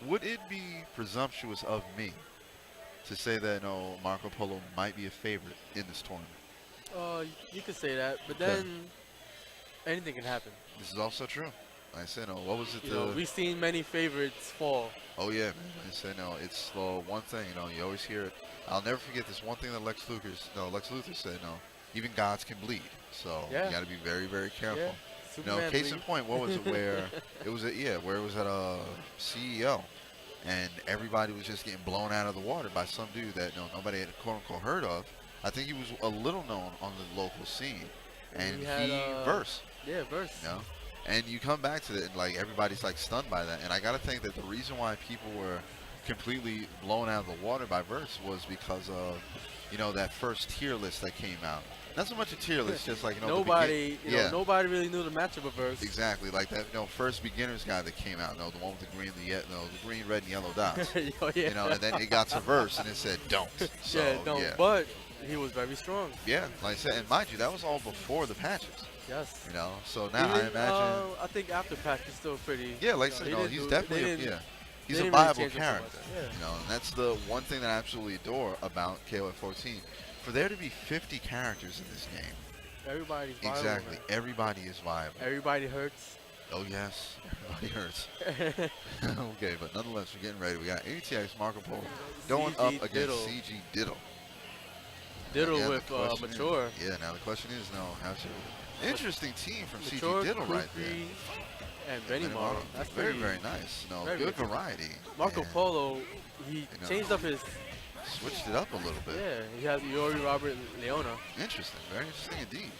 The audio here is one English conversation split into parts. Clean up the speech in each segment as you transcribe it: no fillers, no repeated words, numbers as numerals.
would it be presumptuous of me to say that no Marco Polo might be a favorite in this tournament? You could say that, but Okay, then anything can happen. this is also true. Like I said, no, what was it? You know, The we've seen many favorites fall. oh yeah, man. I said no. It's the one thing you always hear it. I'll never forget this one thing that Lex Luthor said. No, even gods can bleed, so you Yeah, got to be very, very yeah. careful. Superman Case in bleed. point, what was it where where it was at a CEO, and everybody was just getting blown out of the water by some dude that nobody had quote unquote heard of. I think he was a little known on the local scene, and He had he versed. yeah, verse. You know, and you come back to it, and like everybody's like stunned by that. And I gotta think that the reason why people were completely blown out of the water by verse was because of that first tier list that came out. Not so much a tier list, just like Nobody, yeah. nobody really knew the matchup of verse. Exactly, like that, first beginner's guide that came out, the one with the green, the green, red, and yellow dots. Oh, yeah. And then it got to verse and it said don't. So, Yeah, don't. yeah, But he was very strong. yeah, like I said, and mind you, that was all before the patches. Yes. So now I Even, imagine, I think after patch he's still pretty. yeah, like I they said, didn't he's do- definitely, they didn't- he's they a didn't really viable change him so much. character. Yeah. And that's the one thing that I absolutely adore about KOF14. For there to be 50 characters in this game, Everybody's viable. exactly, Man. everybody is viable. Everybody hurts. Oh yes, everybody hurts. Okay, but nonetheless, we're getting ready. We got ATX Marco Polo going up CG against Diddle. CG Diddle. Diddle Again, with the question Mature. Yeah, now the question is, interesting team from Mature, CG Diddle right there. Kukri, and Benny Benny Maro. Maro. That's very, pretty. very nice. very Good good. variety. Marco And Polo, he know, changed up his. switched it up a little bit. Yeah, he has Yori, Robert, Leona. Interesting, very interesting indeed.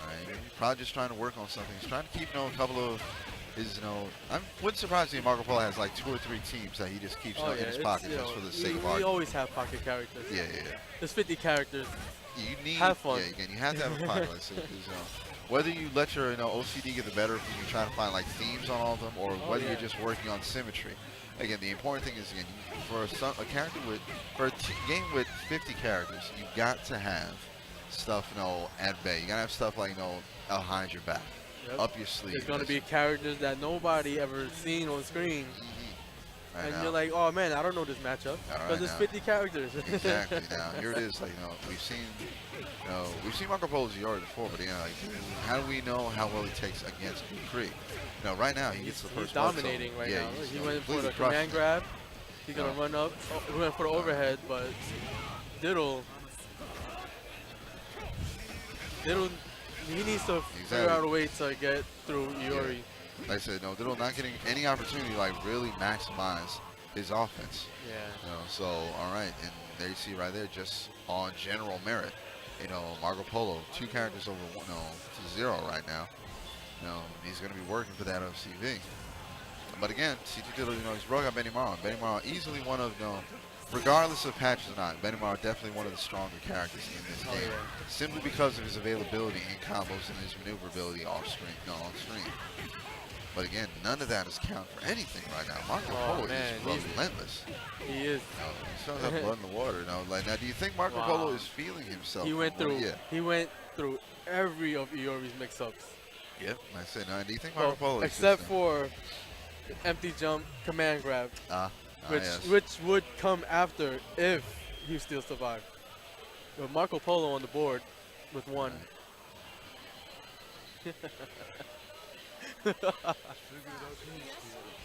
All right, he's probably just trying to work on something. He's trying to keep, a couple of his, I wouldn't surprise me if Marco Polo has like 2 or 3 teams that he just keeps in his it's, pocket just for the sake of we argument. always have pocket characters. Yeah. There's 50 characters. You need, Have fun. Yeah, again, you have to have a pocket, like I said, 'cause, whether you let your OCD get the better if you try to find like themes on all of them, or whether you're just working on symmetry. Again, the important thing is for a character for a game with 50 characters, you got to have stuff at bay. You gotta have stuff like behind your back, Yep. up your sleeve. There's gonna be characters that nobody ever seen on screen, Right and now. you're like, oh man, I don't know this matchup All because right there's now. 50 characters. Exactly. Now here it is. Like we've seen Marco Polo's Yori before, but how do we know how well he takes against Kukri? Right now he gets the He's first blood, so, dominating right yeah, now. he's, He went for completely the crushing command it. grab. He's gonna No. run up. He went for the overhead, but Diddle, he needs to figure Exactly. out a way to get through Iori. Like I said, Diddle not getting any opportunity to like really maximize his offense. Yeah. So all right, and there you see right there, just on general merit, Marco Polo 2 characters over to 0 right now. He's going to be working for that OCV. But again, CG Diddle, he's broke out Benny Maro. Benny Maro easily one of, regardless of patches or not, Benny Maro definitely one of the stronger characters in this game. Yeah. Simply because of his availability in combos and his maneuverability on screen. But again, none of that is counting for anything right now. Marco Polo man, is relentless. He is. He still has blood in the water. Now, do you think Marco Wow. Polo is feeling himself? He went more? through. Yeah. He went through every of Iori's mix-ups. Yep. I said, now, do you think Marco Polo is except just, for empty jump, command grab, yes. which would come after if he still survived. But Marco Polo on the board with 1.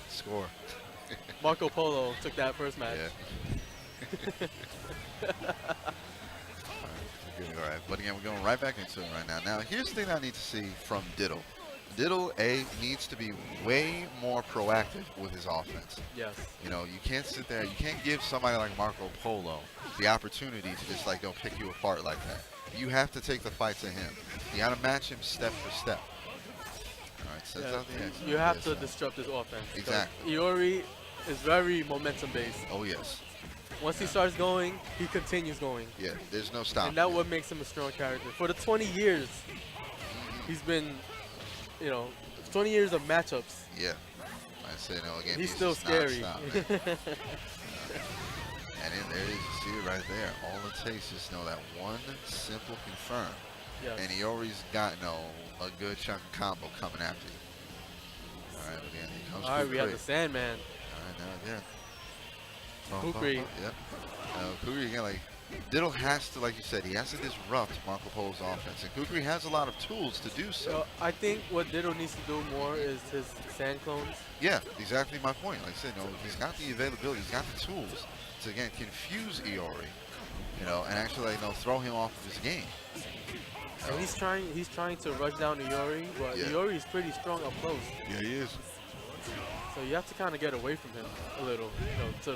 Score. Marco Polo took that first match. Yeah. All right, but again, we're going right back into it right now. Now, here's the thing I need to see from Diddle. Diddle, needs to be way more proactive with his offense. Yes. You can't sit there. You can't give somebody like Marco Polo the opportunity to just pick you apart like that. You have to take the fight to him. You got to match him step for step. All right, sets out the X. You have Yes, to disrupt his offense. 'cause Exactly. Iori is very momentum based. Oh yes. Once he starts going, he continues going. Yeah. There's no stop. And that's what makes him a strong character. For the 20 years, he's been, 20 years of matchups. Yeah. I said again. He's still just scary. nonstop, and then there it is. You see it right there. All it takes is that one simple confirm. Yes. And he always got a good chunk of combo coming after you. All right, again, here comes All right, we have Kukri. the Sandman. All right, Now again. Kukri. Yep. Kukri again, like, Diddle has to, like you said, he has to disrupt Marco Polo's offense. And Kukri has a lot of tools to do so. So I think what Diddle needs to do more is his sand clones. Yeah, exactly my point. Like I said, he's got the availability, he's got the tools to, again, confuse Iori, and actually, throw him off of his game. And he's trying to rush down Iori, but Yeah. Iori is pretty strong up close. Yeah, he is. So you have to kind of get away from him a little, to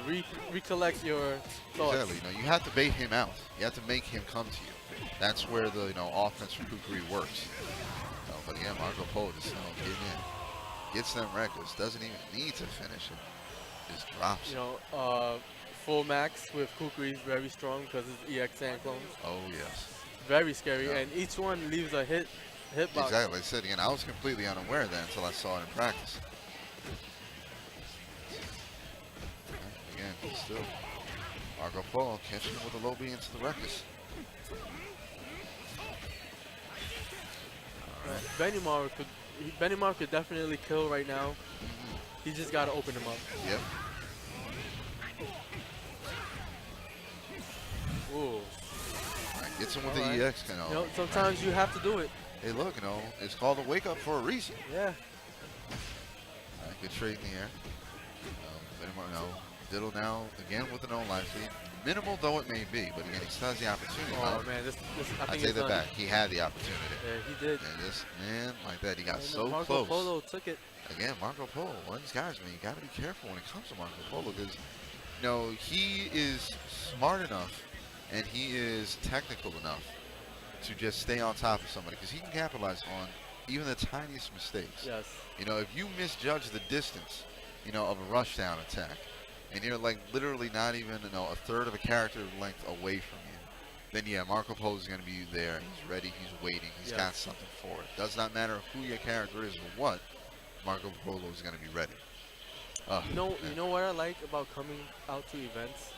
recollect your thoughts. Exactly. You have to bait him out. You have to make him come to you. That's where the offense from Kukri works. But again, Marco Polo just getting in, gets them records. Doesn't even need to finish it. Just drops. Full max with Kukri is very strong because it's EX sand clones. Oh yes. Very scary, Yeah. and each one leaves a hitbox. Exactly. Like I said again, I was completely unaware of that until I saw it in practice. Again, still Marco Polo catching him with a low B into the records. Benimar could definitely kill right now. He just got to open him up. Yep. Ooh. Right, gets him with All the right. EX. Sometimes you have to do it. Hey, look, it's called a wake up for a reason. Yeah. Good trade in the air. Diddle now again with a no life lead. Minimal though it may be, but again, he still has the opportunity. Oh man, I I think take it's that done. back. He had the opportunity. Yeah, he did. And this man like that, he got And so Marco close. Polo took it. Again, Marco Polo, one of these guys, man, you got to be careful when it comes to Marco Polo because, he is smart enough and he is technical enough to just stay on top of somebody because he can capitalize on even the tiniest mistakes. Yes. If you misjudge the distance, of a rushdown attack, and you're like literally not even, a third of a character length away from you, then yeah, Marco Polo is going to be there. He's ready. He's waiting. He's Yes. got something for it. Does not matter who your character is or what. Marco Polo is going to be ready. You know what I like about coming out to events?